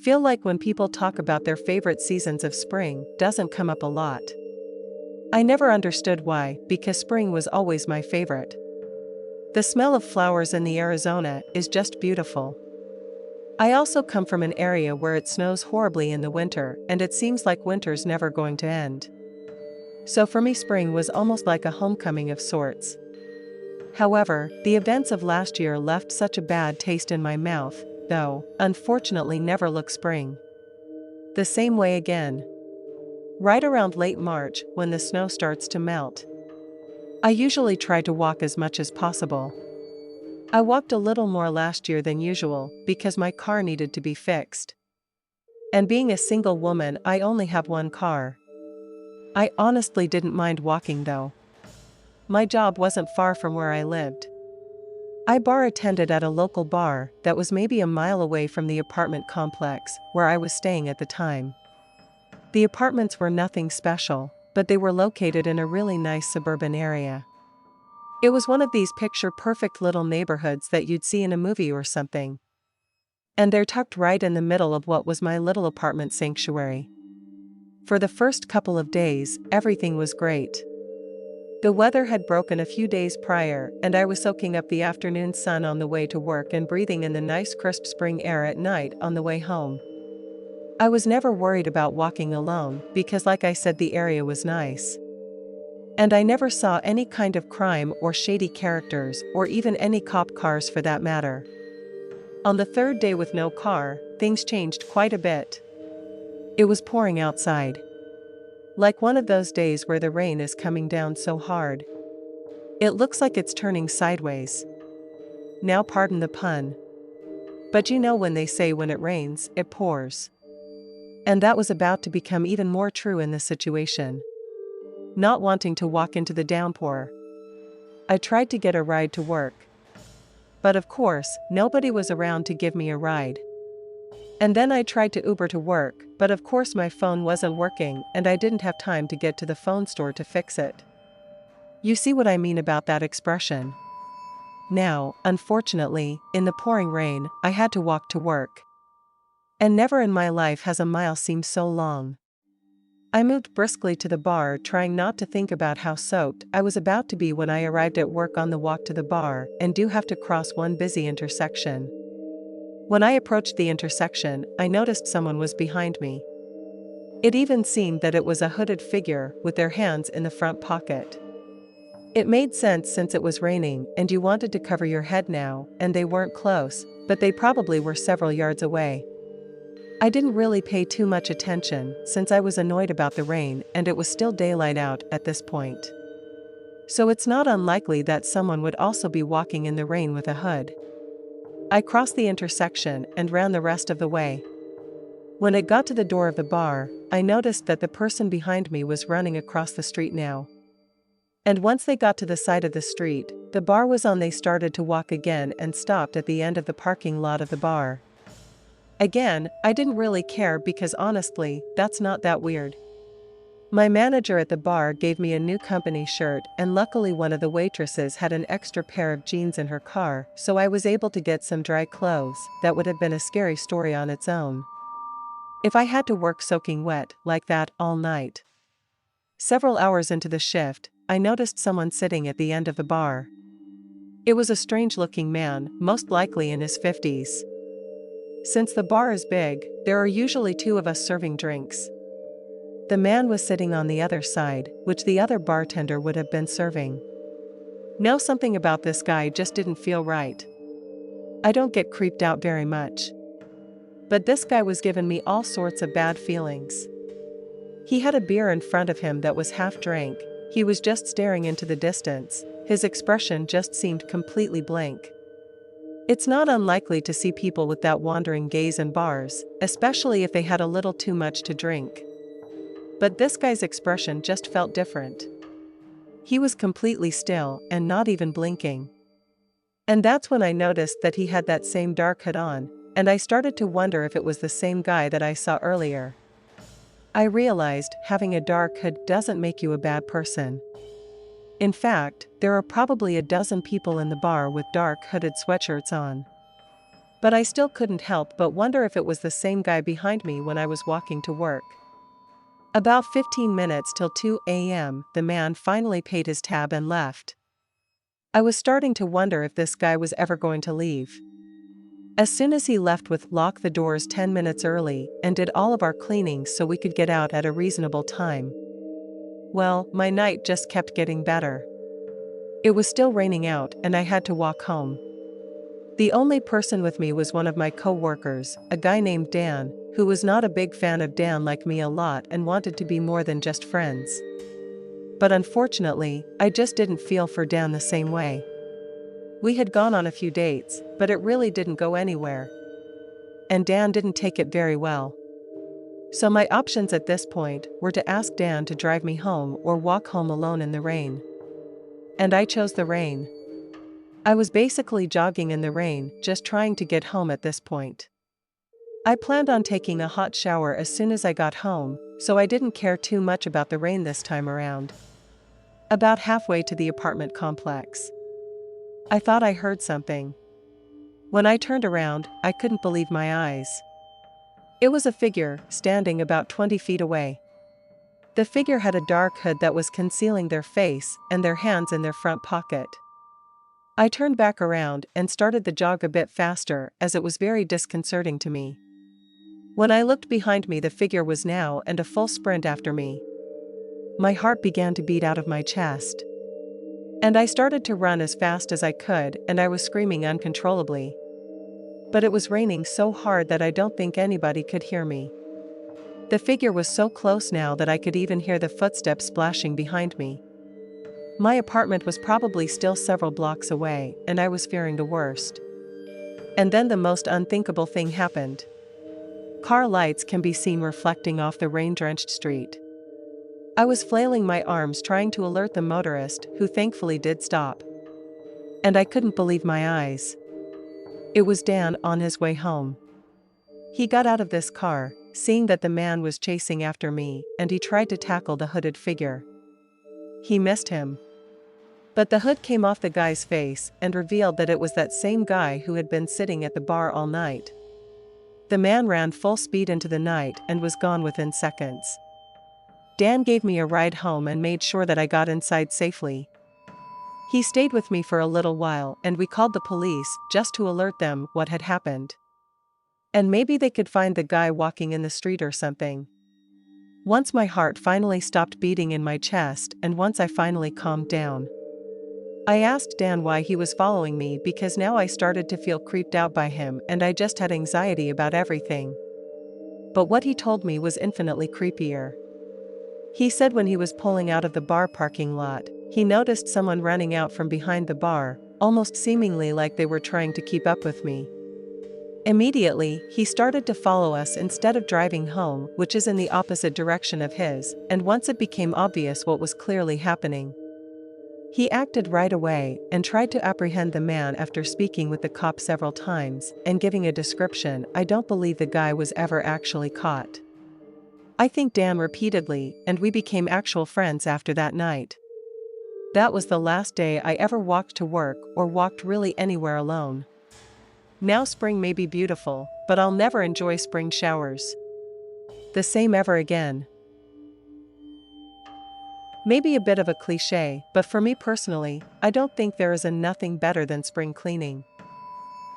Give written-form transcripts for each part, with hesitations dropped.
feel like when people talk about their favorite seasons of spring, doesn't come up a lot. I never understood why, because spring was always my favorite. The smell of flowers in the Arizona is just beautiful. I also come from an area where it snows horribly in the winter, and it seems like winter's never going to end. So for me, spring was almost like a homecoming of sorts. However, the events of last year left such a bad taste in my mouth, though, unfortunately never look spring the same way again. Right around late March, when the snow starts to melt, I usually try to walk as much as possible. I walked a little more last year than usual because my car needed to be fixed. And being a single woman, I only have one car. I honestly didn't mind walking though. My job wasn't far from where I lived. I bartended at a local bar that was maybe a mile away from the apartment complex where I was staying at the time. The apartments were nothing special, but they were located in a really nice suburban area. It was one of these picture-perfect little neighborhoods that you'd see in a movie or something. And they're tucked right in the middle of what was my little apartment sanctuary. For the first couple of days, everything was great. The weather had broken a few days prior, and I was soaking up the afternoon sun on the way to work and breathing in the nice crisp spring air at night on the way home. I was never worried about walking alone because, like I said, the area was nice. And I never saw any kind of crime or shady characters or even any cop cars for that matter. On the third day with no car, things changed quite a bit. It was pouring outside. Like one of those days where the rain is coming down so hard. It looks like it's turning sideways. Now pardon the pun. But you know when they say when it rains, it pours. And that was about to become even more true in this situation. Not wanting to walk into the downpour, I tried to get a ride to work. But of course, nobody was around to give me a ride. And then I tried to Uber to work, but of course my phone wasn't working and I didn't have time to get to the phone store to fix it. You see what I mean about that expression? Now, unfortunately, in the pouring rain, I had to walk to work. And never in my life has a mile seemed so long. I moved briskly to the bar, trying not to think about how soaked I was about to be when I arrived at work on the walk to the bar, and do have to cross one busy intersection. When I approached the intersection, I noticed someone was behind me. It even seemed that it was a hooded figure with their hands in the front pocket. It made sense since it was raining and you wanted to cover your head now, and they weren't close, but they probably were several yards away. I didn't really pay too much attention since I was annoyed about the rain and it was still daylight out at this point. So it's not unlikely that someone would also be walking in the rain with a hood. I crossed the intersection and ran the rest of the way. When it got to the door of the bar, I noticed that the person behind me was running across the street now. And once they got to the side of the street, the bar was on. They started to walk again and stopped at the end of the parking lot of the bar. Again, I didn't really care because honestly, that's not that weird. My manager at the bar gave me a new company shirt, and luckily one of the waitresses had an extra pair of jeans in her car, so I was able to get some dry clothes. That would have been a scary story on its own. If I had to work soaking wet like that all night. Several hours into the shift, I noticed someone sitting at the end of the bar. It was a strange-looking man, most likely in his 50s. Since the bar is big, there are usually two of us serving drinks. The man was sitting on the other side, which the other bartender would have been serving. Now something about this guy just didn't feel right. I don't get creeped out very much. But this guy was giving me all sorts of bad feelings. He had a beer in front of him that was half drank. He was just staring into the distance. His expression just seemed completely blank. It's not unlikely to see people with that wandering gaze in bars, especially if they had a little too much to drink. But this guy's expression just felt different. He was completely still and not even blinking. And that's when I noticed that he had that same dark hood on, and I started to wonder if it was the same guy that I saw earlier. I realized having a dark hood doesn't make you a bad person. In fact, there are probably a dozen people in the bar with dark hooded sweatshirts on. But I still couldn't help but wonder if it was the same guy behind me when I was walking to work. About 15 minutes till 2 a.m., the man finally paid his tab and left. I was starting to wonder if this guy was ever going to leave. As soon as he left with lock the doors 10 minutes early and did all of our cleaning so we could get out at a reasonable time. Well, my night just kept getting better. It was still raining out and I had to walk home. The only person with me was one of my co-workers, a guy named Dan, who was not a big fan of Dan like me a lot and wanted to be more than just friends. But unfortunately, I just didn't feel for Dan the same way. We had gone on a few dates, but it really didn't go anywhere. And Dan didn't take it very well. So my options at this point were to ask Dan to drive me home or walk home alone in the rain. And I chose the rain. I was basically jogging in the rain, just trying to get home at this point. I planned on taking a hot shower as soon as I got home, so I didn't care too much about the rain this time around. About halfway to the apartment complex, I thought I heard something. When I turned around, I couldn't believe my eyes. It was a figure, standing about 20 feet away. The figure had a dark hood that was concealing their face and their hands in their front pocket. I turned back around and started the jog a bit faster as it was very disconcerting to me. When I looked behind me, the figure was now and a full sprint after me. My heart began to beat out of my chest. And I started to run as fast as I could, and I was screaming uncontrollably. But it was raining so hard that I don't think anybody could hear me. The figure was so close now that I could even hear the footsteps splashing behind me. My apartment was probably still several blocks away, and I was fearing the worst. And then the most unthinkable thing happened. Car lights can be seen reflecting off the rain-drenched street. I was flailing my arms trying to alert the motorist, who thankfully did stop. And I couldn't believe my eyes. It was Dan on his way home. He got out of this car, seeing that the man was chasing after me, and he tried to tackle the hooded figure. He missed him. But the hood came off the guy's face and revealed that it was that same guy who had been sitting at the bar all night. The man ran full speed into the night and was gone within seconds. Dan gave me a ride home and made sure that I got inside safely. He stayed with me for a little while and we called the police just to alert them what had happened. And maybe they could find the guy walking in the street or something. Once my heart finally stopped beating in my chest and once I finally calmed down, I asked Dan why he was following me because now I started to feel creeped out by him and I just had anxiety about everything. But what he told me was infinitely creepier. He said when he was pulling out of the bar parking lot, he noticed someone running out from behind the bar, almost seemingly like they were trying to keep up with me. Immediately, he started to follow us instead of driving home, which is in the opposite direction of his, and once it became obvious what was clearly happening, he acted right away and tried to apprehend the man after speaking with the cop several times and giving a description. I don't believe the guy was ever actually caught. I think Dan repeatedly, and we became actual friends after that night. That was the last day I ever walked to work or walked really anywhere alone. Now spring may be beautiful, but I'll never enjoy spring showers the same ever again. Maybe a bit of a cliche, but for me personally, I don't think there is nothing better than spring cleaning.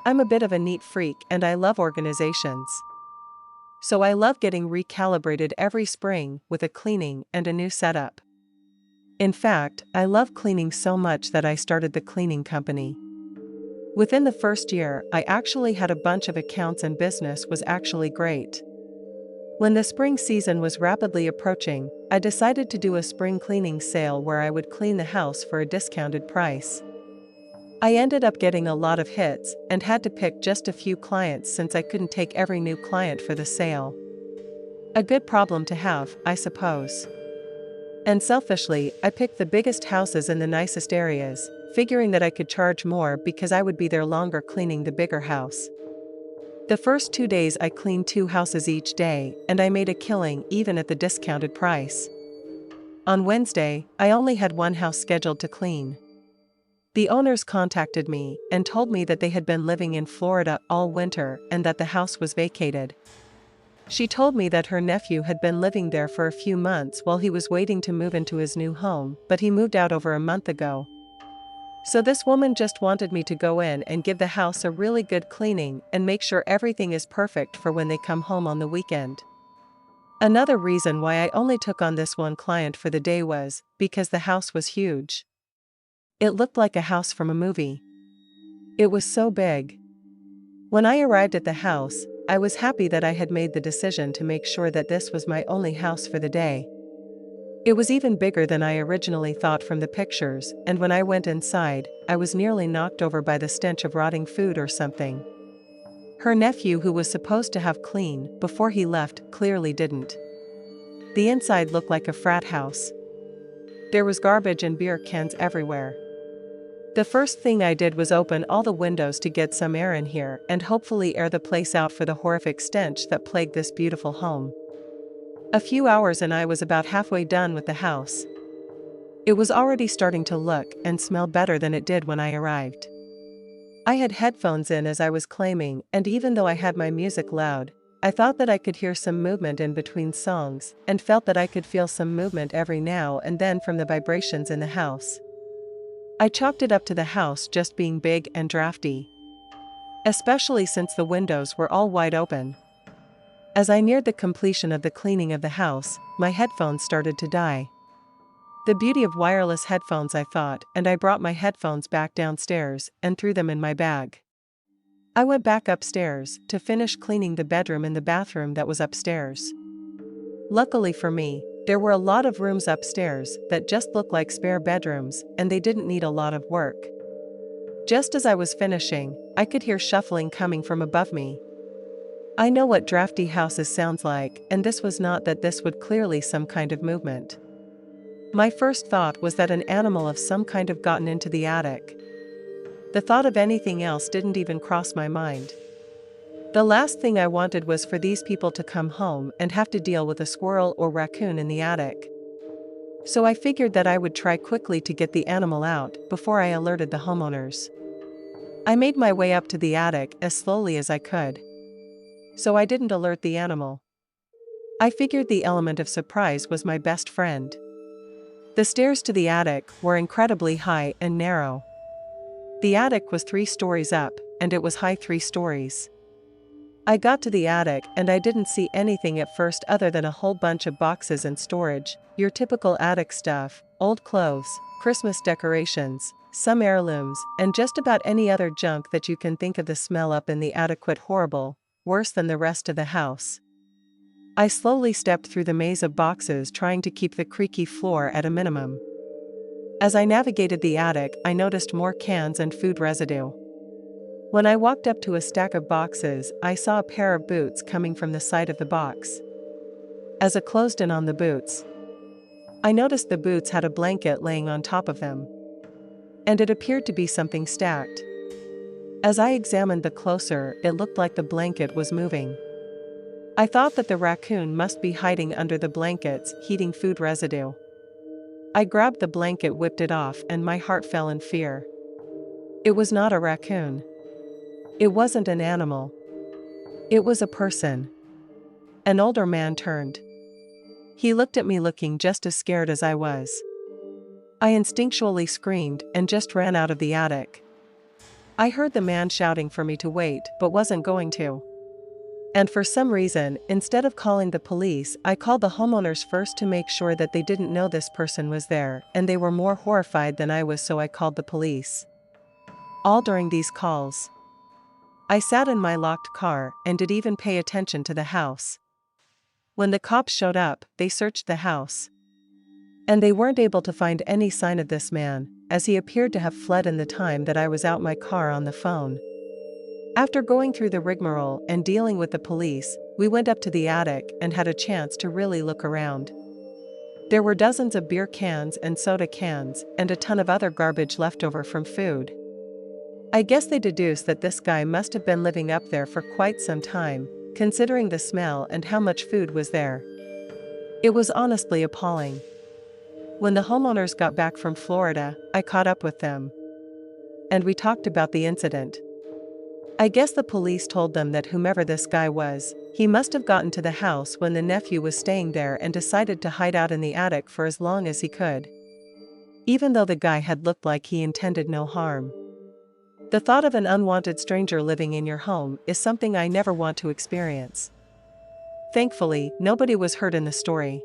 I'm a bit of a neat freak and I love organizations. So I love getting recalibrated every spring with a cleaning and a new setup. In fact, I love cleaning so much that I started the cleaning company. Within the first year, I actually had a bunch of accounts and business was actually great. When the spring season was rapidly approaching, I decided to do a spring cleaning sale where I would clean the house for a discounted price. I ended up getting a lot of hits and had to pick just a few clients since I couldn't take every new client for the sale. A good problem to have, I suppose. And selfishly, I picked the biggest houses in the nicest areas, figuring that I could charge more because I would be there longer cleaning the bigger house. The first 2 days I cleaned 2 houses each day, and I made a killing even at the discounted price. On Wednesday, I only had 1 house scheduled to clean. The owners contacted me and told me that they had been living in Florida all winter and that the house was vacated. She told me that her nephew had been living there for a few months while he was waiting to move into his new home, but he moved out over a month ago. So this woman just wanted me to go in and give the house a really good cleaning and make sure everything is perfect for when they come home on the weekend. Another reason why I only took on this one client for the day was because the house was huge. It looked like a house from a movie. It was so big. When I arrived at the house, I was happy that I had made the decision to make sure that this was my only house for the day. It was even bigger than I originally thought from the pictures, and when I went inside, I was nearly knocked over by the stench of rotting food or something. Her nephew, who was supposed to have cleaned before he left, clearly didn't. The inside looked like a frat house. There was garbage and beer cans everywhere. The first thing I did was open all the windows to get some air in here and hopefully air the place out for the horrific stench that plagued this beautiful home. A few hours and I was about halfway done with the house. It was already starting to look and smell better than it did when I arrived. I had headphones in as I was claiming, and even though I had my music loud, I thought that I could hear some movement in between songs and felt that I could feel some movement every now and then from the vibrations in the house. I chalked it up to the house just being big and drafty, especially since the windows were all wide open. As I neared the completion of the cleaning of the house, my headphones started to die. The beauty of wireless headphones, I thought, and I brought my headphones back downstairs and threw them in my bag. I went back upstairs to finish cleaning the bedroom and the bathroom that was upstairs. Luckily for me, there were a lot of rooms upstairs that just looked like spare bedrooms, and they didn't need a lot of work. Just as I was finishing, I could hear shuffling coming from above me. I know what drafty houses sounds like, and this was not that. This would clearly some kind of movement. My first thought was that an animal of some kind had gotten into the attic. The thought of anything else didn't even cross my mind. The last thing I wanted was for these people to come home and have to deal with a squirrel or raccoon in the attic. So I figured that I would try quickly to get the animal out before I alerted the homeowners. I made my way up to the attic as slowly as I could, so I didn't alert the animal. I figured the element of surprise was my best friend. The stairs to the attic were incredibly high and narrow. The attic was 3 stories up, and it was high 3 stories. I got to the attic and I didn't see anything at first other than a whole bunch of boxes and storage, your typical attic stuff, old clothes, Christmas decorations, some heirlooms, and just about any other junk that you can think of. The smell up in the attic was horrible, worse than the rest of the house. I slowly stepped through the maze of boxes, trying to keep the creaky floor at a minimum. As I navigated the attic, I noticed more cans and food residue. When I walked up to a stack of boxes, I saw a pair of boots coming from the side of the box. As I closed in on the boots, I noticed the boots had a blanket laying on top of them, and it appeared to be something stacked. As I examined the closer, it looked like the blanket was moving. I thought that the raccoon must be hiding under the blankets, heating food residue. I grabbed the blanket, whipped it off, and my heart fell in fear. It was not a raccoon. It wasn't an animal. It was a person. An older man turned. He looked at me looking just as scared as I was. I instinctually screamed and just ran out of the attic. I heard the man shouting for me to wait, but wasn't going to. And for some reason, instead of calling the police, I called the homeowners first to make sure that they didn't know this person was there, and they were more horrified than I was, so I called the police. All during these calls, I sat in my locked car and didn't even pay attention to the house. When the cops showed up, they searched the house, and they weren't able to find any sign of this man, as he appeared to have fled in the time that I was out my car on the phone. After going through the rigmarole and dealing with the police, we went up to the attic and had a chance to really look around. There were dozens of beer cans and soda cans, and a ton of other garbage left over from food. I guess they deduced that this guy must have been living up there for quite some time, considering the smell and how much food was there. It was honestly appalling. When the homeowners got back from Florida, I caught up with them. and we talked about the incident. I guess the police told them that whomever this guy was, he must have gotten to the house when the nephew was staying there and decided to hide out in the attic for as long as he could. Even though the guy had looked like he intended no harm. The thought of an unwanted stranger living in your home is something I never want to experience. Thankfully, nobody was hurt in the story.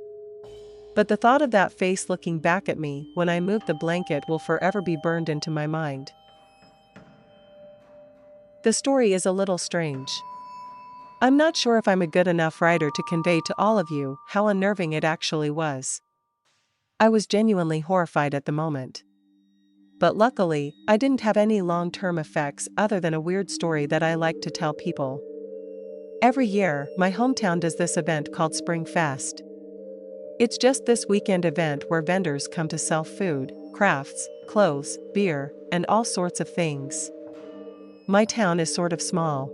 But the thought of that face looking back at me when I moved the blanket will forever be burned into my mind. The story is a little strange. I'm not sure if I'm a good enough writer to convey to all of you how unnerving it actually was. I was genuinely horrified at the moment. But luckily, I didn't have any long-term effects other than a weird story that I like to tell people. Every year, my hometown does this event called Spring Fest. It's just this weekend event where vendors come to sell food, crafts, clothes, beer, and all sorts of things. My town is sort of small.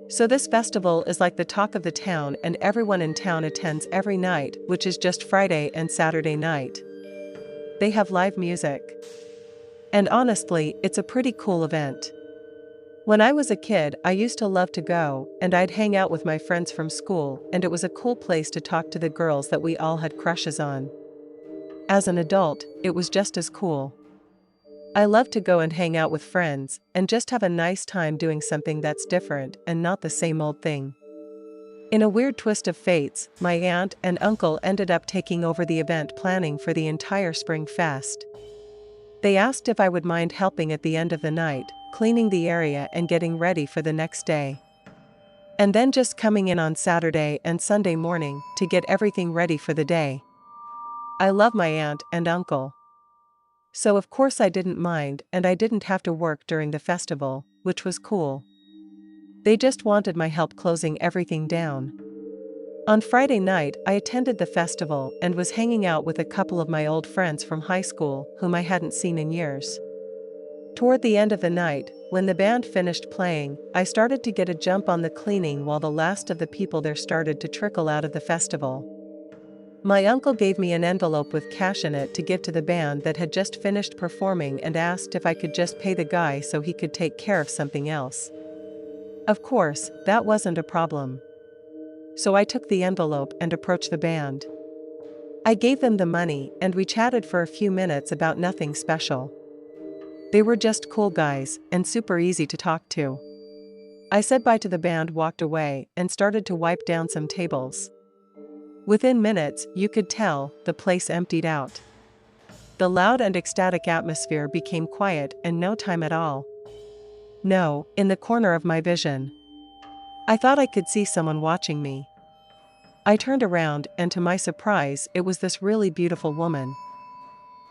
So this festival is like the talk of the town, and everyone in town attends every night, which is just Friday and Saturday night. They have live music. And honestly, it's a pretty cool event. When I was a kid, I used to love to go, and I'd hang out with my friends from school, and it was a cool place to talk to the girls that we all had crushes on. As an adult, it was just as cool. I love to go and hang out with friends, and just have a nice time doing something that's different and not the same old thing. In a weird twist of fates, my aunt and uncle ended up taking over the event planning for the entire Spring Fest. They asked if I would mind helping at the end of the night, cleaning the area and getting ready for the next day. And then just coming in on Saturday and Sunday morning to get everything ready for the day. I love my aunt and uncle. So of course I didn't mind, and I didn't have to work during the festival, which was cool. They just wanted my help closing everything down. On Friday night, I attended the festival and was hanging out with a couple of my old friends from high school whom I hadn't seen in years. Toward the end of the night, when the band finished playing, I started to get a jump on the cleaning while the last of the people there started to trickle out of the festival. My uncle gave me an envelope with cash in it to give to the band that had just finished performing and asked if I could just pay the guy so he could take care of something else. Of course, that wasn't a problem. So I took the envelope and approached the band. I gave them the money and we chatted for a few minutes about nothing special. They were just cool guys and super easy to talk to. I said bye to the band, walked away, and started to wipe down some tables. Within minutes, you could tell, the place emptied out. The loud and ecstatic atmosphere became quiet in no time at all. No, in the corner of my vision. I thought I could see someone watching me. I turned around, and to my surprise, it was this really beautiful woman.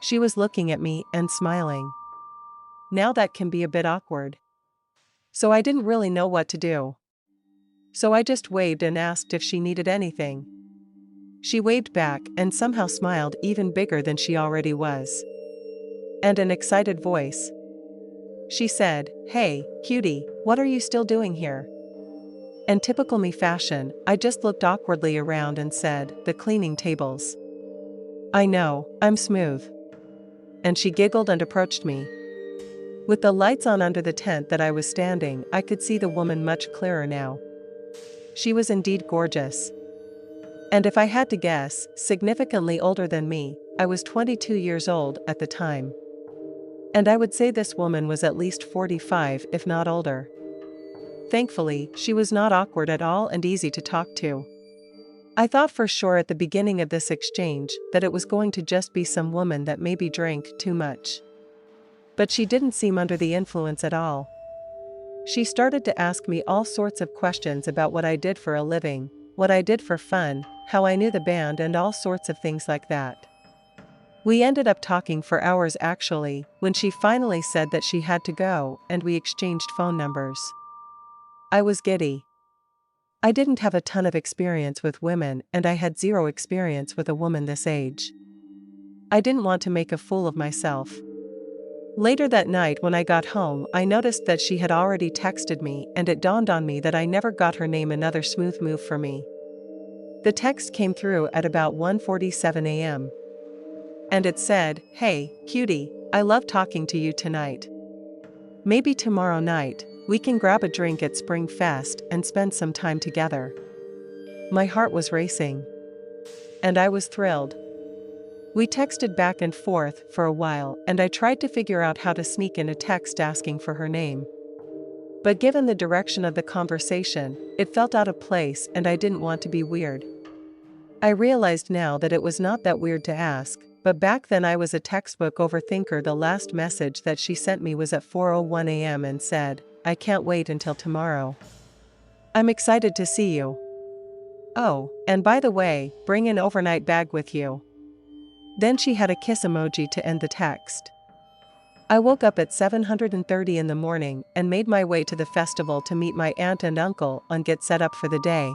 She was looking at me and smiling. Now that can be a bit awkward. So I didn't really know what to do. So I just waved and asked if she needed anything. She waved back and somehow smiled even bigger than she already was. And an excited voice. She said, "Hey, cutie, what are you still doing here?" In typical me fashion, I just looked awkwardly around and said, "The cleaning tables." "I know, I'm smooth." And she giggled and approached me. With the lights on under the tent that I was standing, I could see the woman much clearer now. She was indeed gorgeous. And if I had to guess, significantly older than me. I was 22 years old at the time. And I would say this woman was at least 45, if not older. Thankfully, she was not awkward at all and easy to talk to. I thought for sure at the beginning of this exchange that it was going to just be some woman that maybe drank too much. But she didn't seem under the influence at all. She started to ask me all sorts of questions about what I did for a living, what I did for fun, how I knew the band, and all sorts of things like that. We ended up talking for hours actually, when she finally said that she had to go, and we exchanged phone numbers. I was giddy. I didn't have a ton of experience with women, and I had zero experience with a woman this age. I didn't want to make a fool of myself. Later that night when I got home, I noticed that she had already texted me, and it dawned on me that I never got her name. Another smooth move for me. The text came through at about 1:47 a.m. And it said, "Hey, cutie, I love talking to you tonight. Maybe tomorrow night, we can grab a drink at Spring Fest and spend some time together. My heart was racing. And I was thrilled. We texted back and forth for a while, and I tried to figure out how to sneak in a text asking for her name. But given the direction of the conversation, it felt out of place and I didn't want to be weird. I realized now that it was not that weird to ask, but back then I was a textbook overthinker. The last message that she sent me was at 4:01 a.m. and said, "I can't wait until tomorrow. I'm excited to see you. Oh, and by the way, bring an overnight bag with you." Then she had a kiss emoji to end the text. I woke up at 7:30 in the morning and made my way to the festival to meet my aunt and uncle and get set up for the day.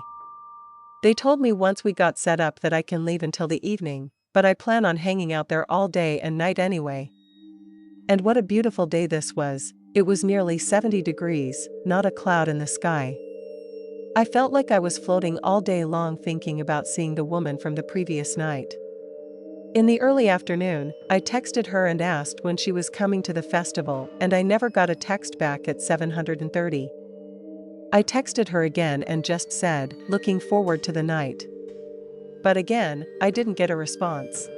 They told me once we got set up that I can leave until the evening, but I plan on hanging out there all day and night anyway. And what a beautiful day this was. It was nearly 70 degrees, not a cloud in the sky. I felt like I was floating all day long thinking about seeing the woman from the previous night. In the early afternoon, I texted her and asked when she was coming to the festival, and I never got a text back at 7:30. I texted her again and just said, "Looking forward to the night." But again, I didn't get a response.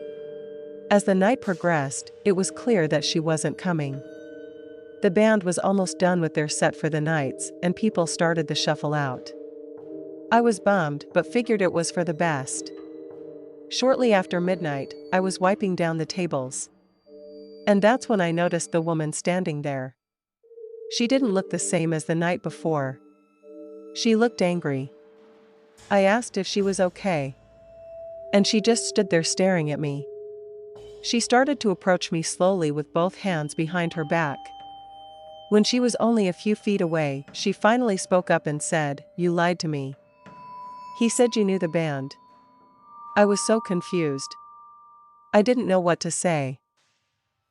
As the night progressed, it was clear that she wasn't coming. The band was almost done with their set for the nights, and people started the shuffle out. I was bummed, but figured it was for the best. Shortly after midnight, I was wiping down the tables. And that's when I noticed the woman standing there. She didn't look the same as the night before. She looked angry. I asked if she was okay. And she just stood there staring at me. She started to approach me slowly with both hands behind her back. When she was only a few feet away, she finally spoke up and said, "You lied to me. He said you knew the band." I was so confused. I didn't know what to say.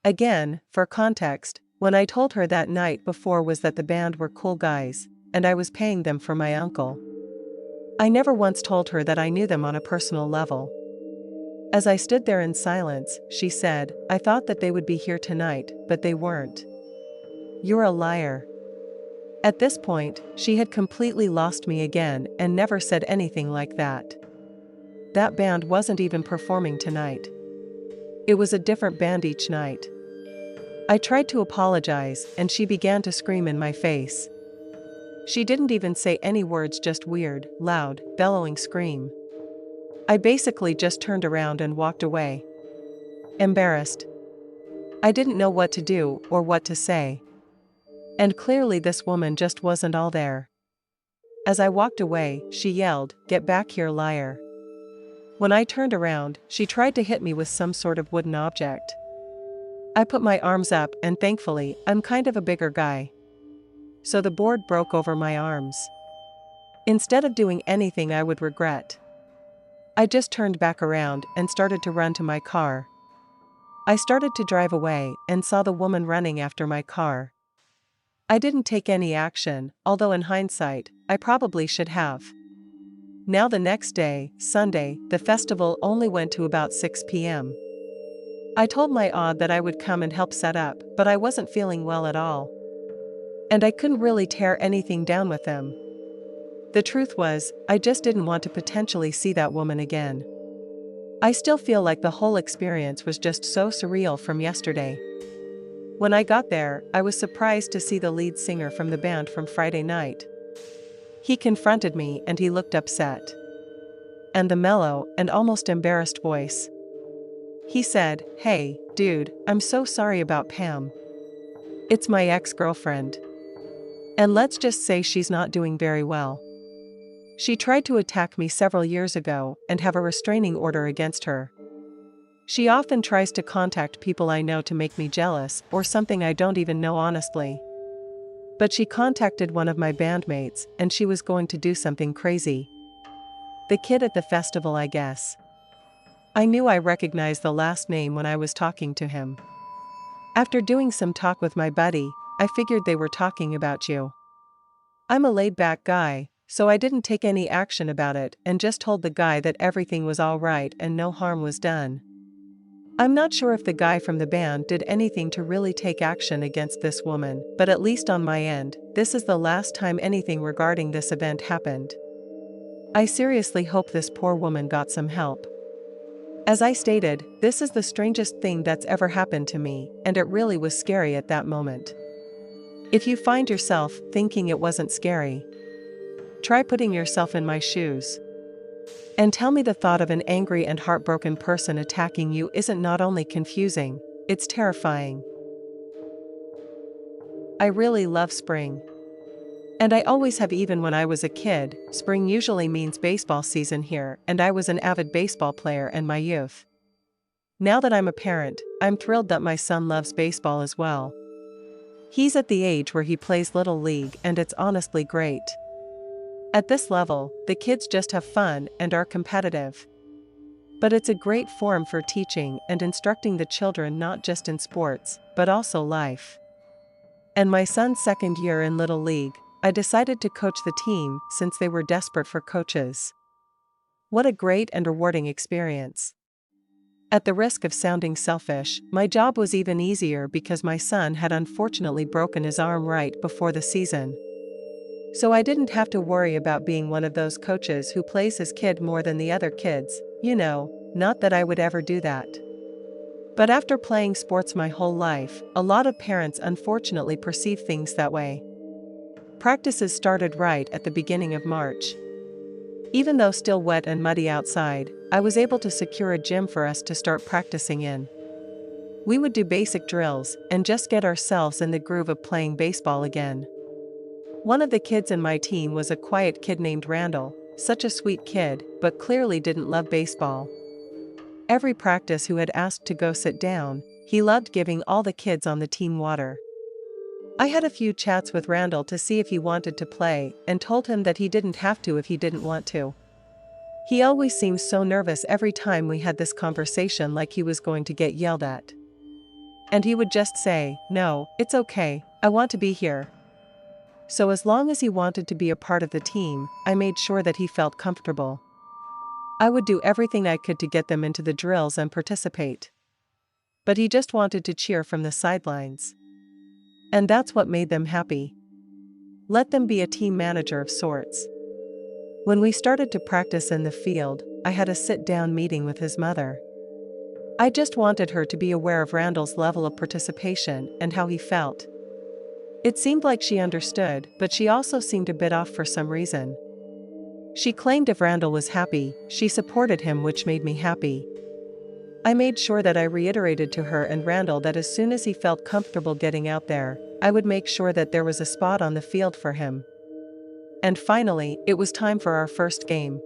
Again, for context, when I told her that night before was that the band were cool guys, and I was paying them for my uncle. I never once told her that I knew them on a personal level. As I stood there in silence, she said, "I thought that they would be here tonight, but they weren't. You're a liar." At this point, she had completely lost me again and never said anything like that. That band wasn't even performing tonight. It was a different band each night. I tried to apologize, and she began to scream in my face. She didn't even say any words, just weird, loud, bellowing scream. I basically just turned around and walked away. Embarrassed. I didn't know what to do or what to say. And clearly this woman just wasn't all there. As I walked away, she yelled, "Get back here, liar." When I turned around, she tried to hit me with some sort of wooden object. I put my arms up, and thankfully, I'm kind of a bigger guy. So the board broke over my arms. Instead of doing anything I would regret, I just turned back around and started to run to my car. I started to drive away and saw the woman running after my car. I didn't take any action, although in hindsight, I probably should have. Now the next day, Sunday, the festival only went to about 6 p.m. I told my aunt that I would come and help set up, but I wasn't feeling well at all. And I couldn't really tear anything down with them. The truth was, I just didn't want to potentially see that woman again. I still feel like the whole experience was just so surreal from yesterday. When I got there, I was surprised to see the lead singer from the band from Friday night. He confronted me and he looked upset. And the mellow and almost embarrassed voice. He said, "Hey, dude, I'm so sorry about Pam. It's my ex-girlfriend. And let's just say she's not doing very well. She tried to attack me several years ago and have a restraining order against her. She often tries to contact people I know to make me jealous or something I don't even know honestly. But she contacted one of my bandmates and she was going to do something crazy. The kid at the festival, I guess." I knew I recognized the last name when I was talking to him. After doing some talk with my buddy, I figured they were talking about you. I'm a laid-back guy, so I didn't take any action about it and just told the guy that everything was all right and no harm was done. I'm not sure if the guy from the band did anything to really take action against this woman, but at least on my end, this is the last time anything regarding this event happened. I seriously hope this poor woman got some help. As I stated, this is the strangest thing that's ever happened to me, and it really was scary at that moment. If you find yourself thinking it wasn't scary, try putting yourself in my shoes. And tell me the thought of an angry and heartbroken person attacking you isn't not only confusing, it's terrifying. I really love spring. And I always have, even when I was a kid. Spring usually means baseball season here, and I was an avid baseball player in my youth. Now that I'm a parent, I'm thrilled that my son loves baseball as well. He's at the age where he plays Little League, and it's honestly great. At this level, the kids just have fun and are competitive. But it's a great forum for teaching and instructing the children not just in sports, but also life. And my son's second year in Little League, I decided to coach the team since they were desperate for coaches. What a great and rewarding experience. At the risk of sounding selfish, my job was even easier because my son had unfortunately broken his arm right before the season. So I didn't have to worry about being one of those coaches who plays his kid more than the other kids, not that I would ever do that. But after playing sports my whole life, a lot of parents unfortunately perceive things that way. Practices started right at the beginning of March. Even though still wet and muddy outside, I was able to secure a gym for us to start practicing in. We would do basic drills and just get ourselves in the groove of playing baseball again. One of the kids in my team was a quiet kid named Randall, such a sweet kid, but clearly didn't love baseball. Every practice who had asked to go sit down, he loved giving all the kids on the team water. I had a few chats with Randall to see if he wanted to play, and told him that he didn't have to if he didn't want to. He always seemed so nervous every time we had this conversation, like he was going to get yelled at. And he would just say, "No, it's okay, I want to be here." So as long as he wanted to be a part of the team, I made sure that he felt comfortable. I would do everything I could to get them into the drills and participate. But he just wanted to cheer from the sidelines. And that's what made them happy. Let them be a team manager of sorts. When we started to practice in the field, I had a sit-down meeting with his mother. I just wanted her to be aware of Randall's level of participation and how he felt. It seemed like she understood, but she also seemed a bit off for some reason. She claimed if Randall was happy, she supported him, which made me happy. I made sure that I reiterated to her and Randall that as soon as he felt comfortable getting out there, I would make sure that there was a spot on the field for him. And finally, it was time for our first game.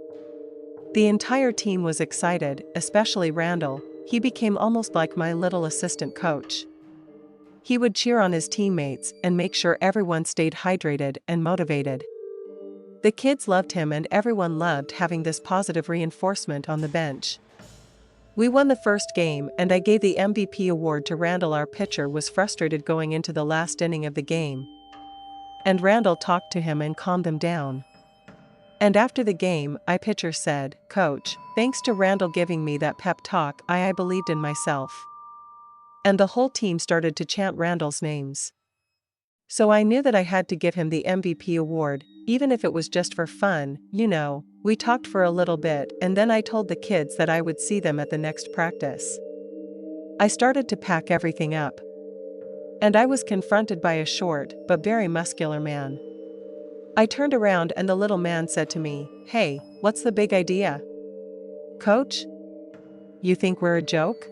The entire team was excited, especially Randall. He became almost like my little assistant coach. He would cheer on his teammates and make sure everyone stayed hydrated and motivated. The kids loved him, and everyone loved having this positive reinforcement on the bench. We won the first game, and I gave the MVP award to Randall. Our pitcher was frustrated going into the last inning of the game, and Randall talked to him and calmed him down. And after the game, our pitcher said, "Coach, thanks to Randall giving me that pep talk, I believed in myself." And the whole team started to chant Randall's names. So I knew that I had to give him the MVP award, even if it was just for fun. We talked for a little bit, and then I told the kids that I would see them at the next practice. I started to pack everything up, and I was confronted by a short but very muscular man. I turned around and the little man said to me, "Hey, what's the big idea? Coach? You think we're a joke?"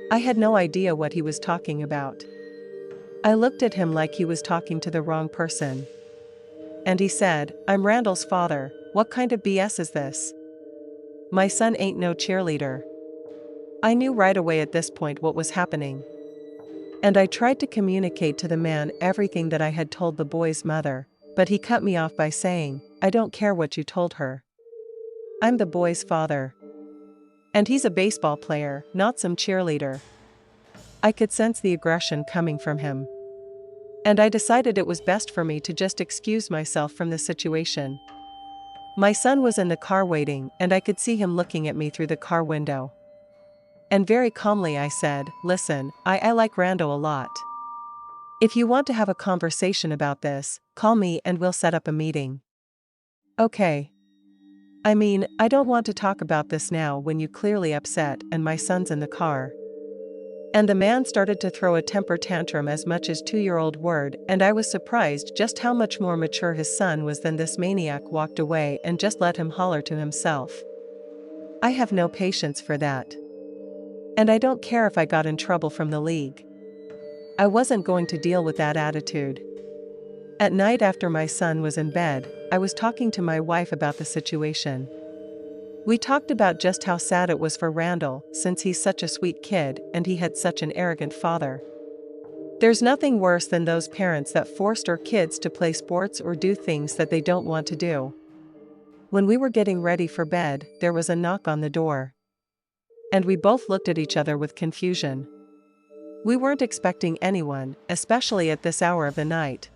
I had no idea what he was talking about. I looked at him like he was talking to the wrong person. And he said, "I'm Randall's father. What kind of BS is this? My son ain't no cheerleader." I knew right away at this point what was happening. And I tried to communicate to the man everything that I had told the boy's mother, but he cut me off by saying, "I don't care what you told her. I'm the boy's father. And he's a baseball player, not some cheerleader." I could sense the aggression coming from him. And I decided it was best for me to just excuse myself from the situation. My son was in the car waiting, and I could see him looking at me through the car window. And very calmly I said, listen, I like Randall a lot. If you want to have a conversation about this, call me and we'll set up a meeting. Okay. I mean, I don't want to talk about this now when you clearly upset and my son's in the car. And the man started to throw a temper tantrum as much as 2-year-old word, and I was surprised just how much more mature his son was than this maniac. Walked away and just let him holler to himself. I have no patience for that. And I don't care if I got in trouble from the league. I wasn't going to deal with that attitude. At night after my son was in bed, I was talking to my wife about the situation. We talked about just how sad it was for Randall, since he's such a sweet kid and he had such an arrogant father. There's nothing worse than those parents that forced their kids to play sports or do things that they don't want to do. When we were getting ready for bed, there was a knock on the door. And we both looked at each other with confusion. We weren't expecting anyone, especially at this hour of the night.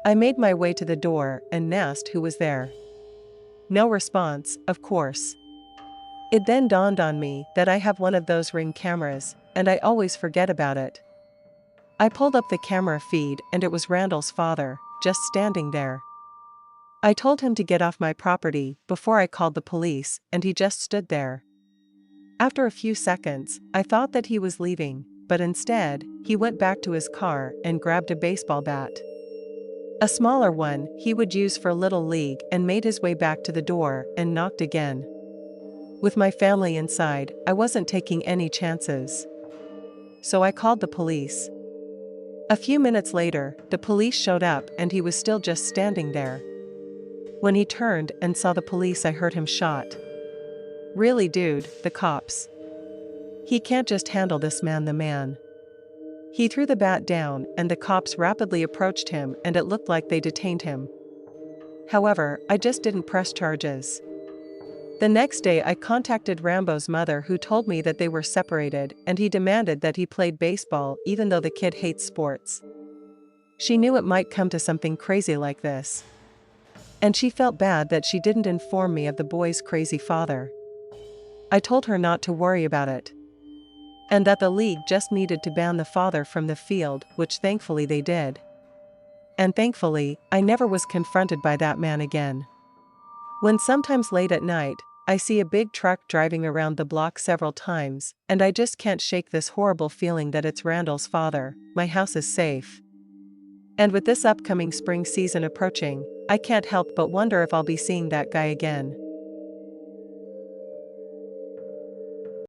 I made my way to the door and asked who was there. No response, of course. It then dawned on me that I have one of those Ring cameras, and I always forget about it. I pulled up the camera feed and it was Randall's father, just standing there. I told him to get off my property before I called the police, and he just stood there. After a few seconds, I thought that he was leaving, but instead, he went back to his car and grabbed a baseball bat. A smaller one he would use for Little League, and made his way back to the door and knocked again. With my family inside, I wasn't taking any chances. So I called the police. A few minutes later, the police showed up and he was still just standing there. When he turned and saw the police, I heard him shout. Really, dude, the cops. He can't just handle this man, the man. He threw the bat down and the cops rapidly approached him, and it looked like they detained him. However, I just didn't press charges. The next day I contacted Rambo's mother, who told me that they were separated, and he demanded that he played baseball even though the kid hates sports. She knew it might come to something crazy like this. And she felt bad that she didn't inform me of the boy's crazy father. I told her not to worry about it. And that the league just needed to ban the father from the field, which thankfully they did. And thankfully, I never was confronted by that man again. When sometimes late at night, I see a big truck driving around the block several times, and I just can't shake this horrible feeling that it's Randall's father. My house is safe. And with this upcoming spring season approaching, I can't help but wonder if I'll be seeing that guy again.